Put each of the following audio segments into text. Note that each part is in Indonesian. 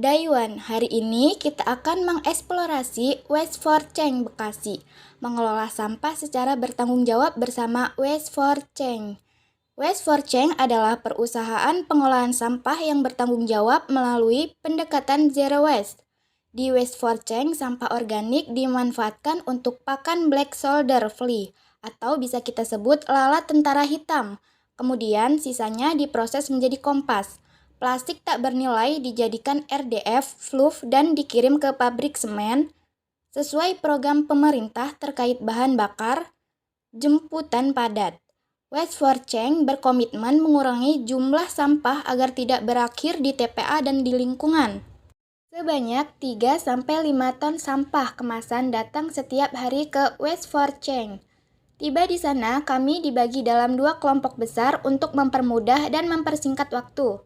Daiwan, hari ini kita akan mengeksplorasi Waste for Change Bekasi, mengelola sampah secara bertanggung jawab bersama Waste for Change. Waste for Change adalah perusahaan pengolahan sampah yang bertanggung jawab melalui pendekatan Zero Waste. Di Waste for Change, sampah organik dimanfaatkan untuk pakan black soldier flea, atau bisa kita sebut lalat tentara hitam. Kemudian sisanya diproses menjadi kompas. Plastik tak bernilai dijadikan RDF, fluff, dan dikirim ke pabrik semen sesuai program pemerintah terkait bahan bakar jemputan padat. Waste for Change berkomitmen mengurangi jumlah sampah agar tidak berakhir di TPA dan di lingkungan. Sebanyak 3-5 ton sampah kemasan datang setiap hari ke Waste for Change. Tiba di sana, kami dibagi dalam 2 kelompok besar untuk mempermudah dan mempersingkat waktu.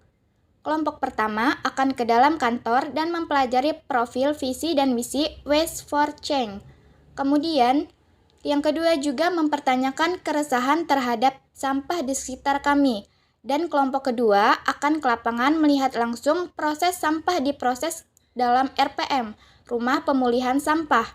Kelompok pertama akan ke dalam kantor dan mempelajari profil visi dan misi Waste for Change. Kemudian, yang kedua juga mempertanyakan keresahan terhadap sampah di sekitar kami. Dan kelompok kedua akan ke lapangan melihat langsung proses sampah diproses dalam RPM, Rumah Pemulihan Sampah,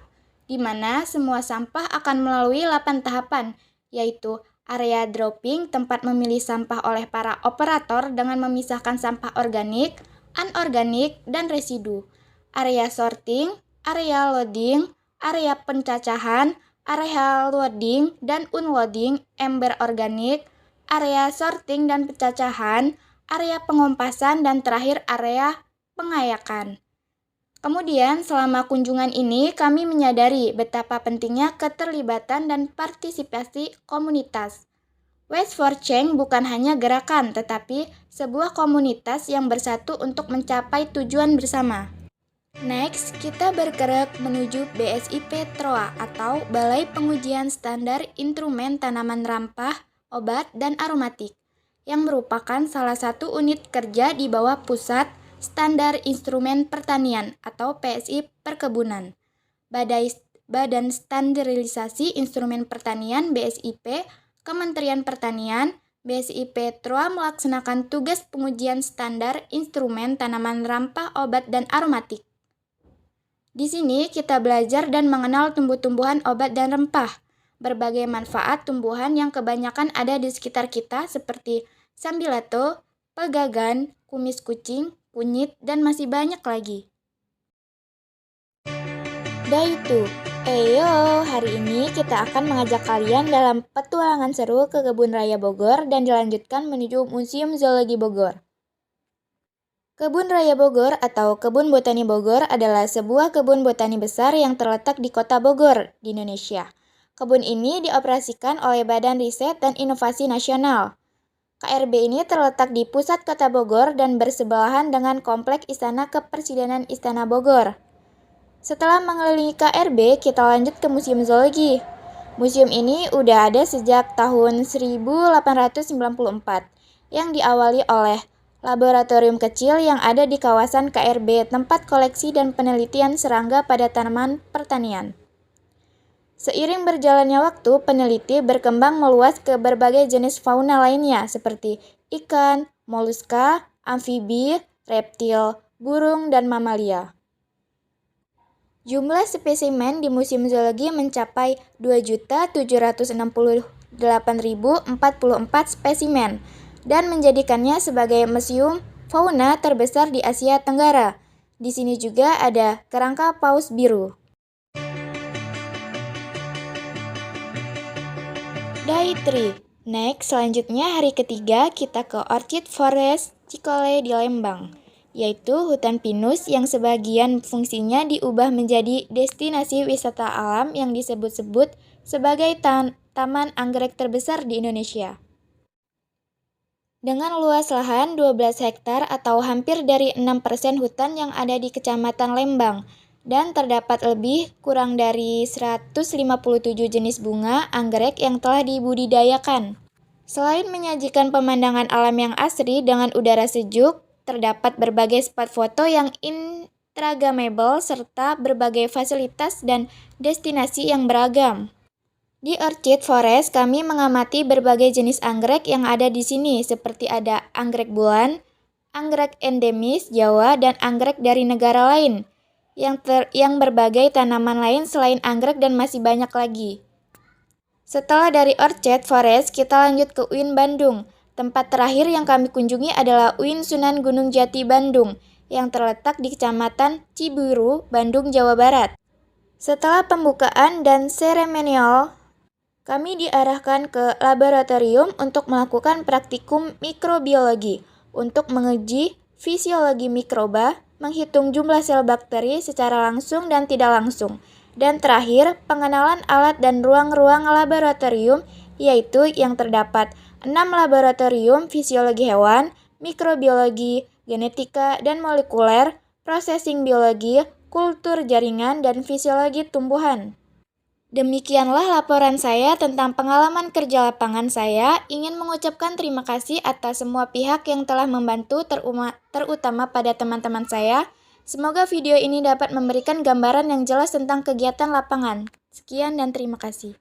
di mana semua sampah akan melalui 8 tahapan, yaitu area dropping, tempat memilih sampah oleh para operator dengan memisahkan sampah organik, anorganik, dan residu. Area sorting, area loading, area pencacahan, area loading dan unloading ember organik, area sorting dan pencacahan, area pengompasan, dan terakhir area pengayakan. Kemudian, selama kunjungan ini, kami menyadari betapa pentingnya keterlibatan dan partisipasi komunitas. Waste for Change bukan hanya gerakan, tetapi sebuah komunitas yang bersatu untuk mencapai tujuan bersama. Next, kita bergerak menuju BSIP TROA atau Balai Pengujian Standar Instrumen Tanaman Rampah, Obat, dan Aromatik, yang merupakan salah satu unit kerja di bawah Pusat Standar Instrumen Pertanian atau PSI Perkebunan. Badan Standarisasi Instrumen Pertanian BSIP, Kementerian Pertanian, BSIP TROA melaksanakan tugas pengujian standar instrumen tanaman rampah, obat, dan aromatik. Di sini kita belajar dan mengenal tumbuh-tumbuhan obat dan rempah, berbagai manfaat tumbuhan yang kebanyakan ada di sekitar kita seperti sambilato, pegagan, kumis kucing, kunyit, dan masih banyak lagi. Daitu, hari ini kita akan mengajak kalian dalam petualangan seru ke Kebun Raya Bogor dan dilanjutkan menuju Museum Zoologi Bogor. Kebun Raya Bogor atau Kebun Botani Bogor adalah sebuah kebun botani besar yang terletak di Kota Bogor, di Indonesia. Kebun ini dioperasikan oleh Badan Riset dan Inovasi Nasional. KRB ini terletak di pusat Kota Bogor dan bersebelahan dengan Komplek Istana Kepresidenan Istana Bogor. Setelah mengelilingi KRB, kita lanjut ke Museum Zoologi. Museum ini udah ada sejak tahun 1894, yang diawali oleh laboratorium kecil yang ada di kawasan KRB, tempat koleksi dan penelitian serangga pada tanaman pertanian. Seiring berjalannya waktu, peneliti berkembang meluas ke berbagai jenis fauna lainnya seperti ikan, moluska, amfibi, reptil, burung, dan mamalia. Jumlah spesimen di Museum Zoologi mencapai 2.768.044 spesimen dan menjadikannya sebagai museum fauna terbesar di Asia Tenggara. Di sini juga ada kerangka paus biru. Day 3. Next, selanjutnya hari ketiga kita ke Orchid Forest Cikole di Lembang, yaitu hutan pinus yang sebagian fungsinya diubah menjadi destinasi wisata alam yang disebut-sebut sebagai taman anggrek terbesar di Indonesia. Dengan luas lahan 12 hektar atau hampir dari 6% hutan yang ada di Kecamatan Lembang, dan terdapat lebih kurang dari 157 jenis bunga anggrek yang telah dibudidayakan. Selain menyajikan pemandangan alam yang asri dengan udara sejuk, terdapat berbagai spot foto yang instagramable serta berbagai fasilitas dan destinasi yang beragam. Di Orchid Forest, kami mengamati berbagai jenis anggrek yang ada di sini, seperti ada anggrek bulan, anggrek endemis Jawa, dan anggrek dari negara lain, yang berbagai tanaman lain selain anggrek dan masih banyak lagi. Setelah dari Orchid Forest, kita lanjut ke UIN Bandung. Tempat terakhir yang kami kunjungi adalah UIN Sunan Gunung Jati Bandung, yang terletak di Kecamatan Ciburu, Bandung, Jawa Barat. Setelah pembukaan dan seremonial, kami diarahkan ke laboratorium untuk melakukan praktikum mikrobiologi untuk menguji fisiologi mikroba, menghitung jumlah sel bakteri secara langsung dan tidak langsung. Dan terakhir, pengenalan alat dan ruang-ruang laboratorium, yaitu yang terdapat 6 laboratorium fisiologi hewan, mikrobiologi, genetika dan molekuler, processing biologi, kultur jaringan, dan fisiologi tumbuhan. Demikianlah laporan saya tentang pengalaman kerja lapangan saya. Ingin mengucapkan terima kasih atas semua pihak yang telah membantu, terutama pada teman-teman saya. Semoga video ini dapat memberikan gambaran yang jelas tentang kegiatan lapangan. Sekian dan terima kasih.